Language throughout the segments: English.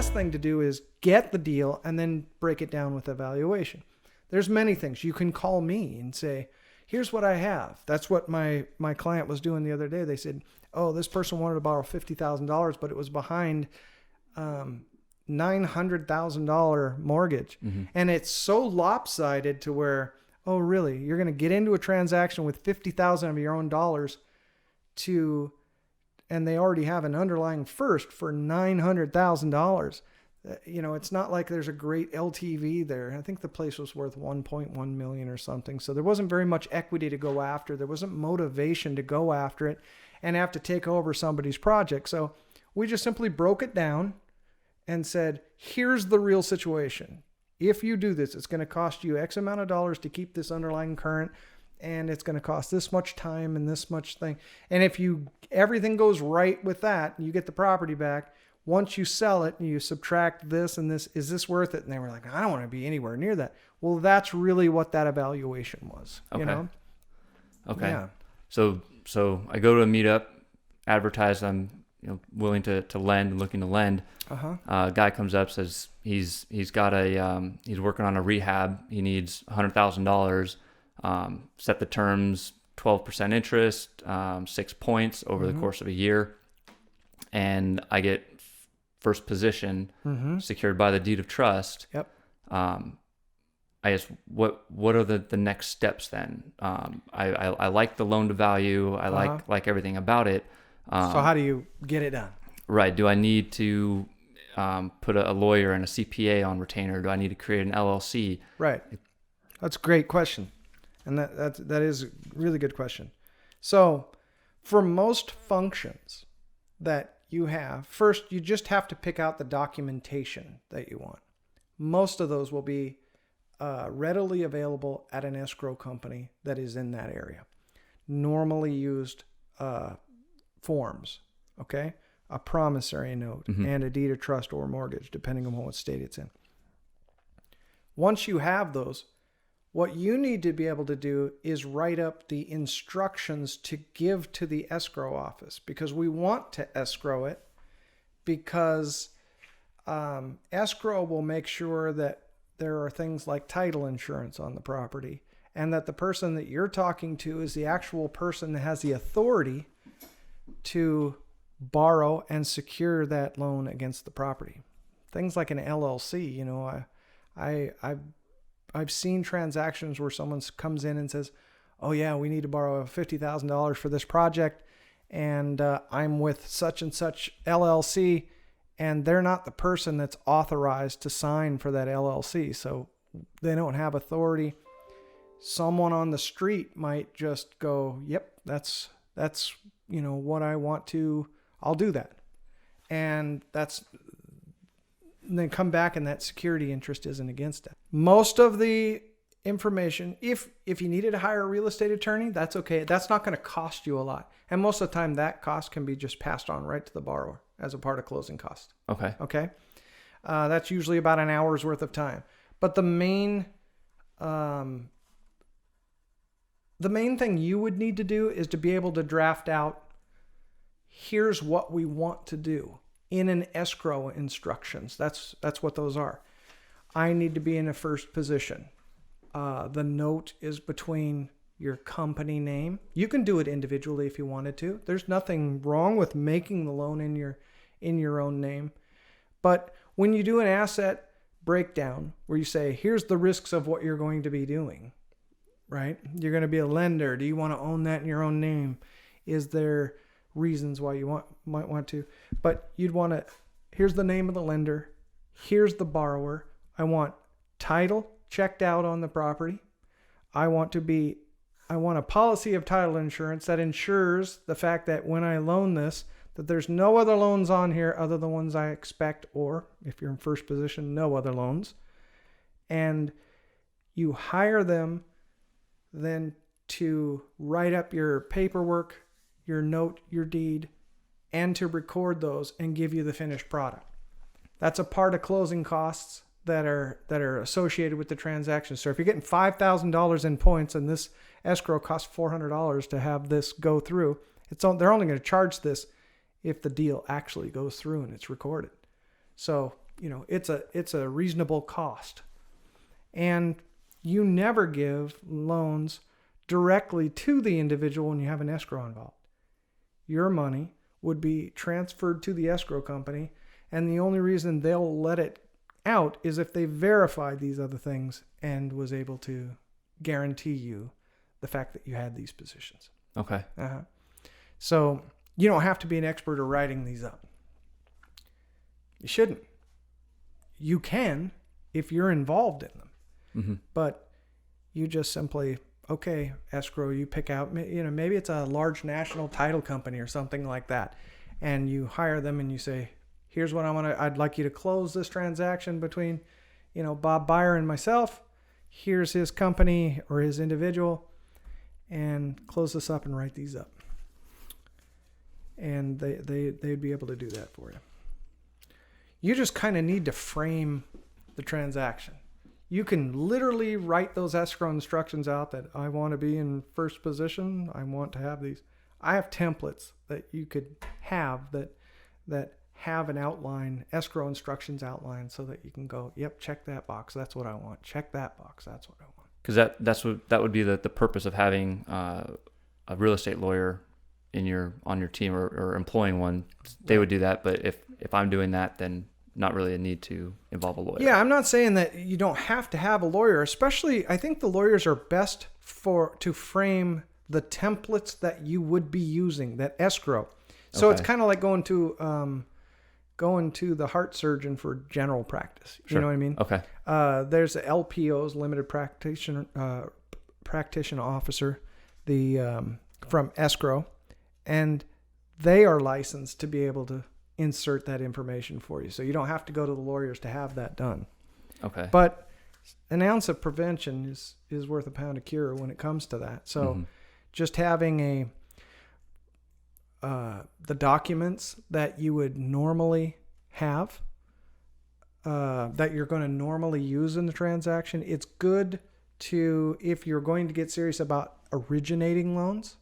best thing to do is get the deal and then break it down with evaluation. There's many things. You can call me and say, here's what I have. That's what my client was doing the other day. They said, oh, this person wanted to borrow $50,000, but it was behind $900,000 mortgage. Mm-hmm. And it's so lopsided to where, oh, really? You're going to get into a transaction with $50,000 of your own dollars and they already have an underlying first for $900,000. It's not like there's a great LTV there. I think the place was worth $1.1 million or something. So there wasn't very much equity to go after. There wasn't motivation to go after it and have to take over somebody's project. So we just simply broke it down and said, here's the real situation. If you do this, it's going to cost you X amount of dollars to keep this underlying current, and it's going to cost this much time and this much thing. And if everything goes right with that, you get the property back. Once you sell it and you subtract this and this, is this worth it? And they were like, I don't want to be anywhere near that. Well, that's really what that evaluation was. Okay. Okay. Yeah. So I go to a meetup, advertise I'm willing to lend and looking to lend. A guy comes up, says he's got he's working on a rehab. He needs $100,000. Set the terms, 12% interest, 6 points over the course of a year. And I get first position secured by the deed of trust. Yep. I guess what are the next steps then? I like the loan to value. I like everything about it. So how do you get it done? Right. Do I need to put a lawyer and a CPA on retainer? Do I need to create an LLC? Right. That's a great question. And that is a really good question. So for most functions that you have, first, you just have to pick out the documentation that you want. Most of those will be readily available at an escrow company that is in that area. Normally used forms, okay? A promissory note and a deed of trust or mortgage, depending on what state it's in. Once you have those, what you need to be able to do is write up the instructions to give to the escrow office, because we want to escrow it, because escrow will make sure that there are things like title insurance on the property, and that the person that you're talking to is the actual person that has the authority to borrow and secure that loan against the property. Things like an LLC, I've seen transactions where someone comes in and says, oh yeah, we need to borrow $50,000 for this project, and I'm with such and such LLC, and they're not the person that's authorized to sign for that LLC, so they don't have authority. Someone on the street might just go, yep, that's what I want to, I'll do that. And then come back and that security interest isn't against it. Most of the information, if you needed to hire a real estate attorney, that's okay. That's not going to cost you a lot. And most of the time that cost can be just passed on right to the borrower as a part of closing cost. Okay. That's usually about an hour's worth of time. But the main thing you would need to do is to be able to draft out, here's what we want to do in an escrow instructions. That's what those are. I need to be in a first position. The note is between your company name. You can do it individually if you wanted to. There's nothing wrong with making the loan in your own name. But when you do an asset breakdown where you say, here's the risks of what you're going to be doing, right? You're going to be a lender. Do you want to own that in your own name? Is there reasons why you might want to? But you'd want to, here's the name of the lender. Here's the borrower. I want title checked out on the property. I want a policy of title insurance that ensures the fact that when I loan this, that there's no other loans on here other than ones I expect, or if you're in first position, no other loans. And you hire them then to write up your paperwork, your note, your deed, and to record those and give you the finished product. That's a part of closing costs that are associated with the transaction. So if you're getting $5,000 in points and this escrow costs $400 to have this go through, they're only going to charge this if the deal actually goes through and it's recorded. So it's a reasonable cost. And you never give loans directly to the individual when you have an escrow involved. Your money would be transferred to the escrow company, and the only reason they'll let it out is if they verified these other things and was able to guarantee you the fact that you had these positions. Okay. So you don't have to be an expert at writing these up. You shouldn't. You can if you're involved in them. Mm-hmm. But you just simply, okay, escrow, you pick out, maybe it's a large national title company or something like that. And you hire them and you say, here's what I'd like you to close this transaction between, Bob Byer and myself. Here's his company or his individual, and close this up and write these up. And they'd be able to do that for you. You just kind of need to frame the transaction. You can literally write those escrow instructions out that I want to be in first position. I want to have these. I have templates that you could have that have an outline, escrow instructions outline, so that you can go, yep, check that box. That's what I want. Check that box. That's what I want. Because that would be the purpose of having a real estate lawyer on your team or employing one. They would do that, but if I'm doing that, then not really a need to involve a lawyer. Yeah, I'm not saying that you don't have to have a lawyer. Especially, I think the lawyers are best to frame the templates that you would be using, that escrow. So It's kind of like going to the heart surgeon for general practice. You know what I mean? Okay. There's the LPOs, limited practitioner officer, from escrow, and they are licensed to be able to insert that information for you. So you don't have to go to the lawyers to have that done. Okay. But an ounce of prevention is worth a pound of cure when it comes to that. So just having the documents that you would normally have, that you're going to normally use in the transaction, it's good to, if you're going to get serious about originating loans,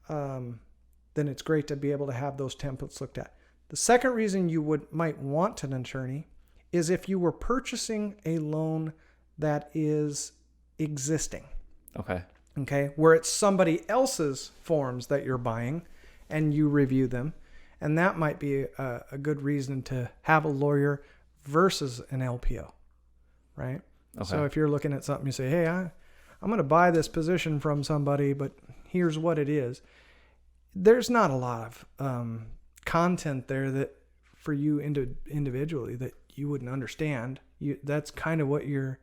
then it's great to be able to have those templates looked at. The second reason you might want an attorney is if you were purchasing a loan that is existing. Okay, where it's somebody else's forms that you're buying and you review them. And that might be a good reason to have a lawyer versus an LPO, right? Okay. So if you're looking at something, you say, hey, I'm going to buy this position from somebody, but here's what it is. There's not a lot of content there that for you individually that you wouldn't understand. That's kind of what your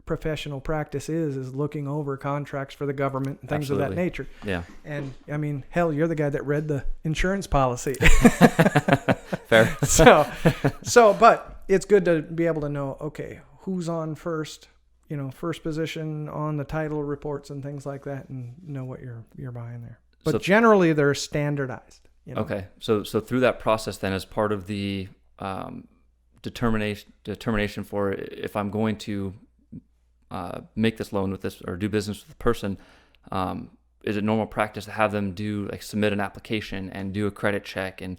professional practice is looking over contracts for the government and things Absolutely. of that nature. Yeah. And I mean, hell, you're the guy that read the insurance policy. Fair. But it's good to be able to know, okay, who's on first, first position on the title reports and things like that, and know what you're buying there. But generally they're standardized. Okay. So through that process then, as part of the determination for if I'm going to make this loan with this or do business with the person, is it normal practice to have them submit an application and do a credit check and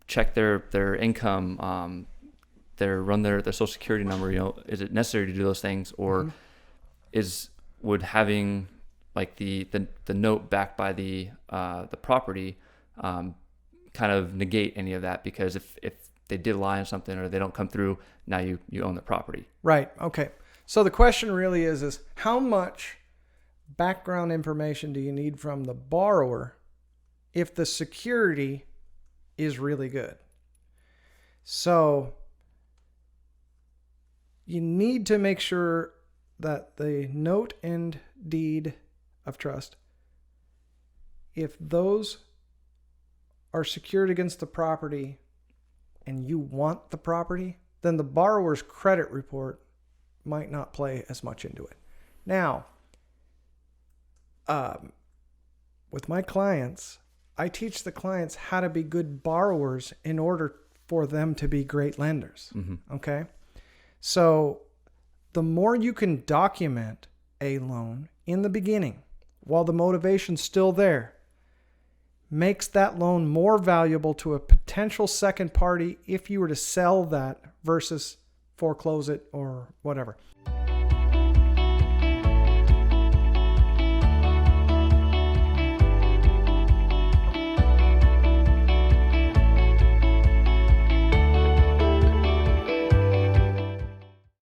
check their income, run their social security number? Is it necessary to do those things, or would having the note backed by the property kind of negate any of that? Because if they did lie on something or they don't come through, now you own the property. Right. Okay. So the question really is how much background information do you need from the borrower if the security is really good? So you need to make sure that the note and deed of trust, if those are secured against the property and you want the property, then the borrower's credit report might not play as much into it. Now, with my clients, I teach the clients how to be good borrowers in order for them to be great lenders. Okay? So the more you can document a loan in the beginning while the motivation's still there, makes that loan more valuable to a potential second party if you were to sell that versus foreclose it or whatever.